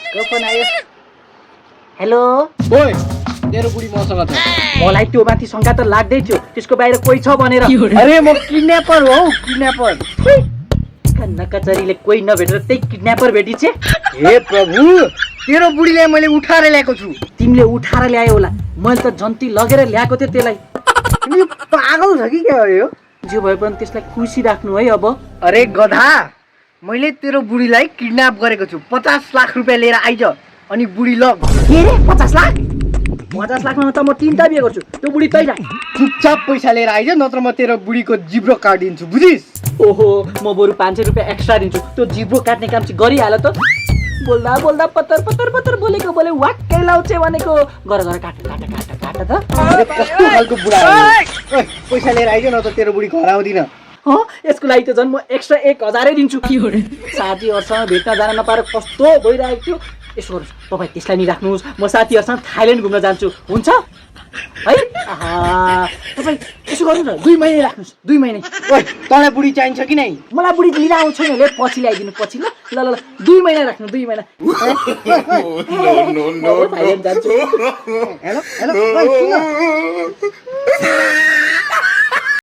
कसको फोन आयो? हेलो ओए तेरो बुढी मसँग छ। मलाई त्यो माथि शङ्का त लाग्दै थियो त्यसको बाहिर कोही छ भनेर। अरे म किडन्यापर हो किडन्यापर। कचरीले कोही नभेटेर त्यही किडन्यापर भेटिछे। हे प्रभु तेरो बुढीलाई मैले उठाएर ल्याएको छु। तिमीले उठाएर ल्यायो होला, मैले त जन्ती लगेर ल्याएको थिएँ त्यसलाई। तिमी पागल छ कि के हो यो? जे भए पनि त्यसलाई खुसी राख्नु है अब। अरे गधा मैले तेरो बुढीलाई किडन्याप गरेको छु। 50 लाख रुपियाँ लिएर आइज अनि बुढी लग। के रे 50 लाख? 50 लाखमा त म 3टा बिहे गर्छु। त्यो बुढी तैलाई चुपचाप पैसा लिएर आइज नत्र म तेरो बुढीको जिब्रो काटिदिन्छु बुझिस्? ओहो म बरु 500 रुपियाँ एक्स्ट्रा दिन्छु। त्यो जिब्रो काट्ने काम चाहिँ गरिहाल त। बोल्दा बोल्दा पत्तर पत्तर पत्तर बोलेको बोले वाक्कै लाउँछे भनेको। गर गर काट काट काट काट त। अरे कस्तो खालको बुढा हो? ओए पैसा लिएर आइज न त तेरो बुढी घर आउँदिन। यसको लागि त झन् म एक्स्ट्रा 1000 दिन्छु। साथीहरूसँग भेट्न जान नपाएर कस्तो भइरहेको थियो। यसो गर्नुहोस् तपाईँ त्यसलाई नि राख्नुहोस्, म साथीहरूसँग थाइल्यान्ड घुम्न जान्छु हुन्छ है? तपाईँ यसो गर्नु न 2 महिना राख्नुहोस् 2 महिना। ओए तँलाई बुढी चाहिन्छ कि नै? मलाई बुढी लिन आउँछ नि ले पछि ल्याइदिनु पछि ल ल ल 2 महिना राख्नु 2 महिना। थाइल्यान्ड जान्छु। Hello hello